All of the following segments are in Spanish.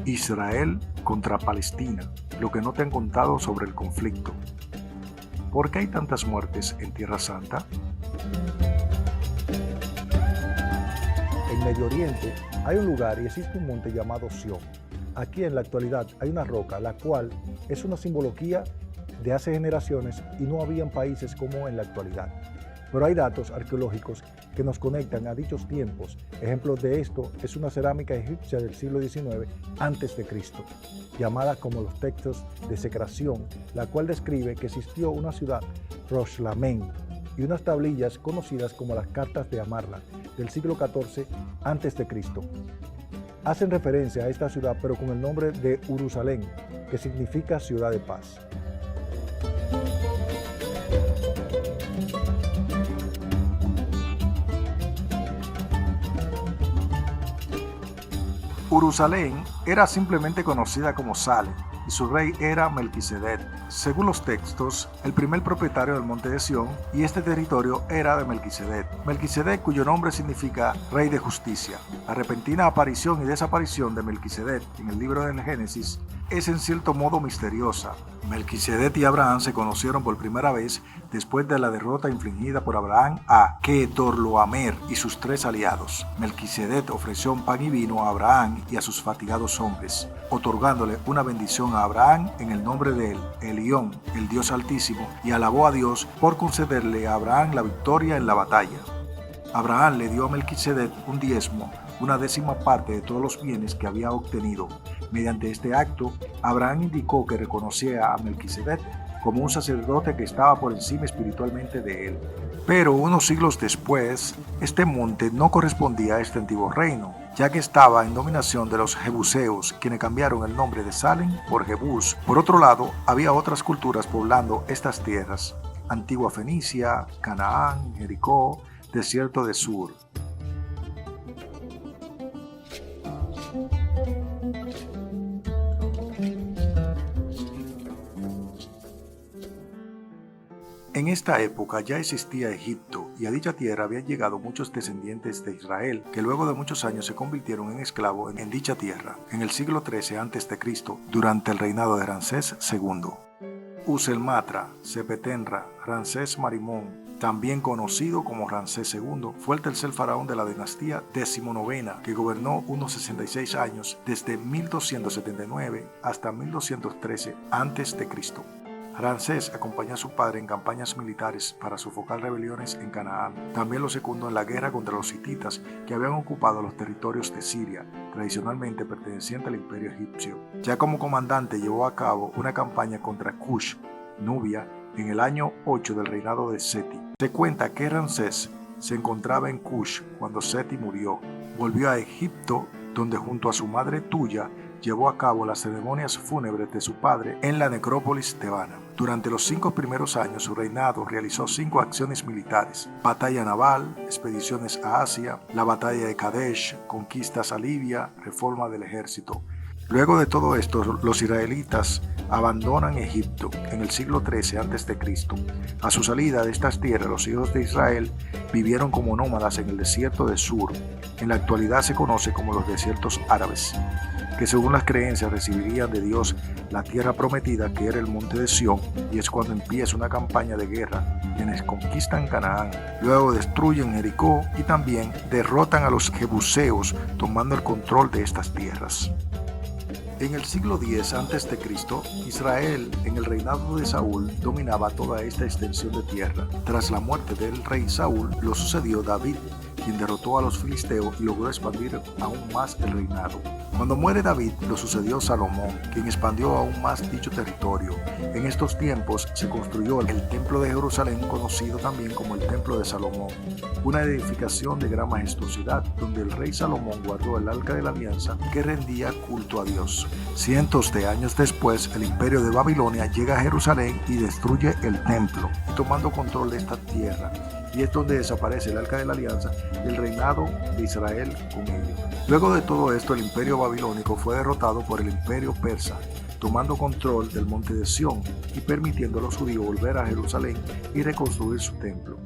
Israel contra Palestina, lo que no te han contado sobre el conflicto. ¿Por qué hay tantas muertes en Tierra Santa? En Medio Oriente hay un lugar y existe un monte llamado Sión. Aquí en la actualidad hay una roca, la cual es una simbología de hace generaciones y no habían países como en la actualidad. Pero hay datos arqueológicos que nos conectan a dichos tiempos. Ejemplo de esto es una cerámica egipcia del siglo XIX a.C., llamada como los textos de Secreción, la cual describe que existió una ciudad, Rosh-Lamén, y unas tablillas conocidas como las Cartas de Amarna, del siglo XIV a.C. Hacen referencia a esta ciudad, pero con el nombre de Jerusalén, que significa ciudad de paz. Jerusalén era simplemente conocida como Salem y su rey era Melquisedec. Según los textos, el primer propietario del monte de Sión y este territorio era de Melquisedec. Melquisedec, cuyo nombre significa rey de justicia. La repentina aparición y desaparición de Melquisedec en el libro del Génesis es en cierto modo misteriosa. Melquisedec y Abraham se conocieron por primera vez después de la derrota infligida por Abraham a Kedorlaomer y sus 3 aliados. Melquisedec ofreció un pan y vino a Abraham y a sus fatigados hombres, otorgándole una bendición a Abraham en el nombre de Elión, el Dios Altísimo, y alabó a Dios por concederle a Abraham la victoria en la batalla. Abraham le dio a Melquisedec un diezmo, una 10ª parte de todos los bienes que había obtenido. Mediante este acto, Abraham indicó que reconocía a Melquisedec como un sacerdote que estaba por encima espiritualmente de él. Pero unos siglos después, este monte no correspondía a este antiguo reino, ya que estaba en dominación de los jebuseos, quienes cambiaron el nombre de Salem por Jebús. Por otro lado, había otras culturas poblando estas tierras: Antigua Fenicia, Canaán, Jericó, desierto de Sur. En esta época ya existía Egipto y a dicha tierra habían llegado muchos descendientes de Israel que luego de muchos años se convirtieron en esclavos en dicha tierra en el siglo XIII a.C. durante el reinado de Ramsés II. Uselmatra, Sepetenra, Ramsés Marimón, también conocido como Ramsés II, fue el tercer faraón de la dinastía XIX que gobernó unos 66 años desde 1279 hasta 1213 a.C. Ramsés acompañó a su padre en campañas militares para sofocar rebeliones en Canaán. También lo secundó en la guerra contra los hititas que habían ocupado los territorios de Siria, tradicionalmente perteneciente al imperio egipcio. Ya como comandante llevó a cabo una campaña contra Kush, Nubia, en el año 8 del reinado de Seti. Se cuenta que Ramsés se encontraba en Kush cuando Seti murió. Volvió a Egipto, donde junto a su madre Tuya llevó a cabo las ceremonias fúnebres de su padre en la necrópolis tebana. Durante los 5 primeros años de su reinado realizó 5 acciones militares: batalla naval, expediciones a Asia, la batalla de Kadesh, conquistas a Libia, reforma del ejército. Luego de todo esto, los israelitas abandonan Egipto en el siglo XIII a.C. A su salida de estas tierras, los hijos de Israel vivieron como nómadas en el desierto de Sur. En la actualidad se conoce como los desiertos árabes, que según las creencias recibirían de Dios la tierra prometida, que era el monte de Sión, y es cuando empieza una campaña de guerra, quienes conquistan Canaán, luego destruyen Jericó y también derrotan a los jebuseos, tomando el control de estas tierras. En el siglo X a.C., Israel, en el reinado de Saúl, dominaba toda esta extensión de tierra. Tras la muerte del rey Saúl, lo sucedió David, quien derrotó a los filisteos y logró expandir aún más el reinado. Cuando muere David, lo sucedió Salomón, quien expandió aún más dicho territorio. En estos tiempos se construyó el Templo de Jerusalén, conocido también como el Templo de Salomón, una edificación de gran majestuosidad, donde el rey Salomón guardó el Arca de la Alianza, que rendía culto a Dios. Cientos de años después, el imperio de Babilonia llega a Jerusalén y destruye el templo, tomando control de esta tierra. Y es donde desaparece el Arca de la Alianza y el reinado de Israel con ello. Luego de todo esto, el imperio babilónico fue derrotado por el imperio persa, tomando control del monte de Sión y permitiendo a los judíos volver a Jerusalén y reconstruir su templo.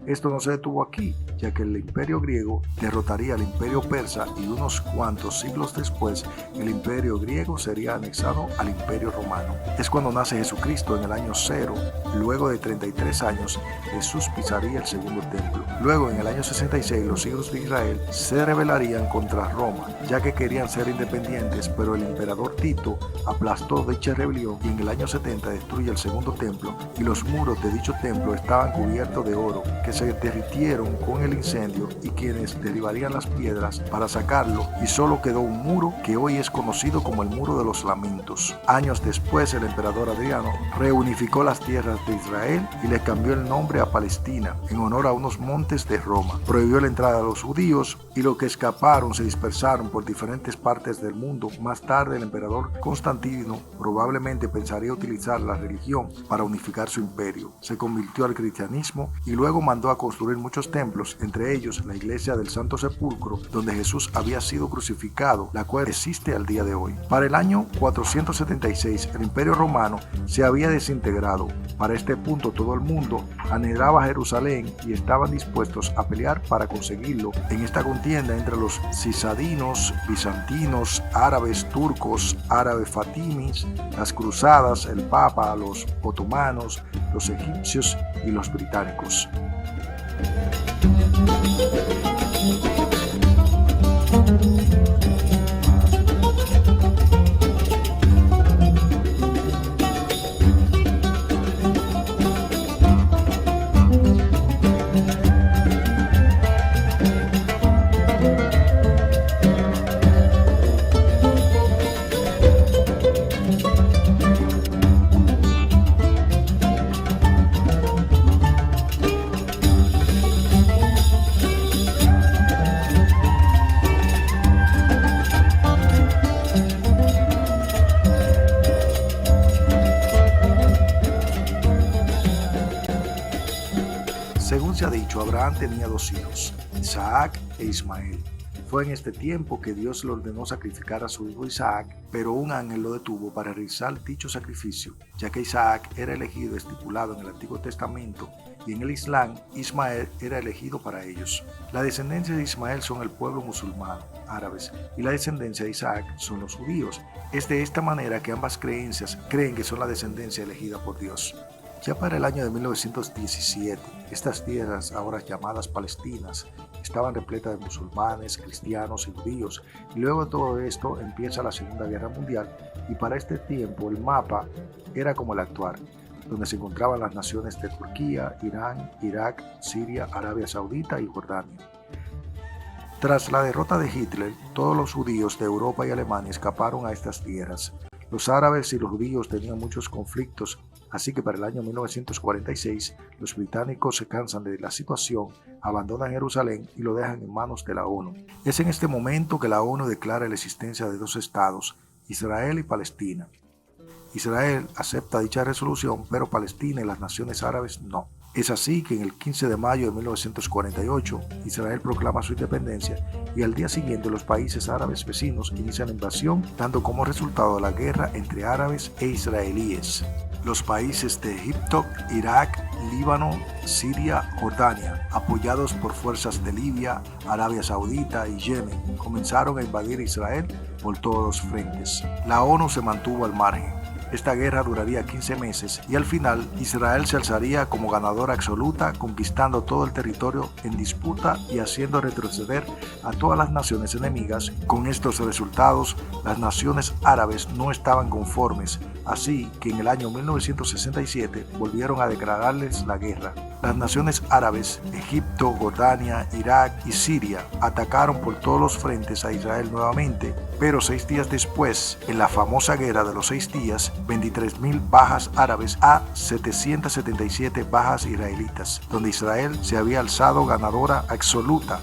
Esto no se detuvo aquí, ya que el imperio griego derrotaría al imperio persa y unos cuantos siglos después el imperio griego sería anexado al imperio romano. Es cuando nace Jesucristo en el año 0. Luego de 33 años, Jesús pisaría el segundo templo. Luego, en el año 66, los hijos de Israel se rebelarían contra Roma, ya que querían ser independientes, pero el emperador Tito aplastó dicha rebelión y en el año 70 destruye el segundo templo y los muros de dicho templo estaban cubiertos de oro, que se derritieron con el incendio y quienes derribarían las piedras para sacarlo y solo quedó un muro que hoy es conocido como el Muro de los Lamentos. Años después, el emperador Adriano reunificó las tierras de Israel y le cambió el nombre a Palestina en honor a unos montes de Roma. Prohibió la entrada a los judíos y los que escaparon se dispersaron por diferentes partes del mundo. Más tarde, el emperador Constantino probablemente pensaría utilizar la religión para unificar su imperio. Se convirtió al cristianismo y luego mandó a construir muchos templos, entre ellos la iglesia del Santo Sepulcro, donde Jesús había sido crucificado, la cual existe al día de hoy. Para el año 476, el imperio romano se había desintegrado. Para este punto, todo el mundo anhelaba Jerusalén y estaban dispuestos a pelear para conseguirlo. En esta contienda entre los cisadinos, bizantinos, árabes, turcos, árabes fatimis, las cruzadas, el papa, los otomanos, los egipcios y los británicos. Según se ha dicho, Abraham tenía 2 hijos, Isaac e Ismael. Fue en este tiempo que Dios le ordenó sacrificar a su hijo Isaac, pero un ángel lo detuvo para realizar dicho sacrificio, ya que Isaac era elegido estipulado en el Antiguo Testamento y en el Islam, Ismael era elegido para ellos. La descendencia de Ismael son el pueblo musulmán, árabes, y la descendencia de Isaac son los judíos. Es de esta manera que ambas creencias creen que son la descendencia elegida por Dios. Ya para el año de 1917, estas tierras, ahora llamadas Palestinas, estaban repletas de musulmanes, cristianos y judíos, y luego de todo esto empieza la Segunda Guerra Mundial, y para este tiempo el mapa era como el actual, donde se encontraban las naciones de Turquía, Irán, Irak, Siria, Arabia Saudita y Jordania. Tras la derrota de Hitler, todos los judíos de Europa y Alemania escaparon a estas tierras. Los árabes y los judíos tenían muchos conflictos, así que para el año 1946 los británicos se cansan de la situación, abandonan Jerusalén y lo dejan en manos de la ONU. Es en este momento que la ONU declara la existencia de 2 estados, Israel y Palestina. Israel acepta dicha resolución, pero Palestina y las naciones árabes no. Es así que en el 15 de mayo de 1948 Israel proclama su independencia y al día siguiente los países árabes vecinos inician la invasión, dando como resultado la guerra entre árabes e israelíes. Los países de Egipto, Irak, Líbano, Siria, Jordania, apoyados por fuerzas de Libia, Arabia Saudita y Yemen, comenzaron a invadir Israel por todos los frentes. La ONU se mantuvo al margen. Esta guerra duraría 15 meses y al final Israel se alzaría como ganadora absoluta, conquistando todo el territorio en disputa y haciendo retroceder a todas las naciones enemigas. Con estos resultados, las naciones árabes no estaban conformes, así que en el año 1967 volvieron a declararles la guerra. Las naciones árabes, Egipto, Jordania, Irak y Siria, atacaron por todos los frentes a Israel nuevamente, pero 6 días después, en la famosa guerra de los 6 días, 23.000 bajas árabes a 777 bajas israelitas, donde Israel se había alzado ganadora absoluta,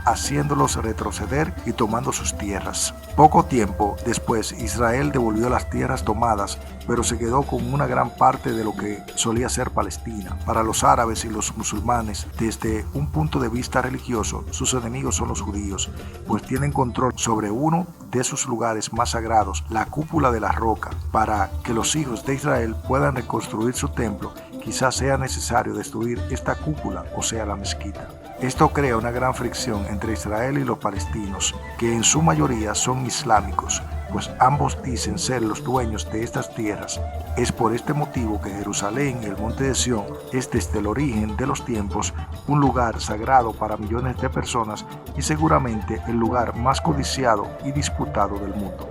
haciéndolos retroceder y tomando sus tierras. Poco tiempo después, Israel devolvió las tierras tomadas, pero se quedó con una gran parte de lo que que solía ser Palestina. Para los árabes y los musulmanes, desde un punto de vista religioso, sus enemigos son los judíos, pues tienen control sobre uno de sus lugares más sagrados, la cúpula de la roca. Para que los hijos de Israel puedan reconstruir su templo, quizás sea necesario destruir esta cúpula, o sea, la mezquita. Esto crea una gran fricción entre Israel y los palestinos, que en su mayoría son islámicos, pues ambos dicen ser los dueños de estas tierras. Es por este motivo que Jerusalén y el monte de Sión es desde el origen de los tiempos un lugar sagrado para millones de personas y seguramente el lugar más codiciado y disputado del mundo.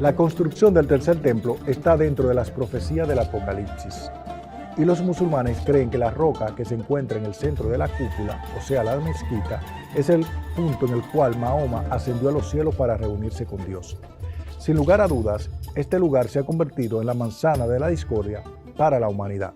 La construcción del tercer templo está dentro de las profecías del Apocalipsis. Y los musulmanes creen que la roca que se encuentra en el centro de la cúpula, o sea, la mezquita, es el punto en el cual Mahoma ascendió a los cielos para reunirse con Dios. Sin lugar a dudas, este lugar se ha convertido en la manzana de la discordia para la humanidad.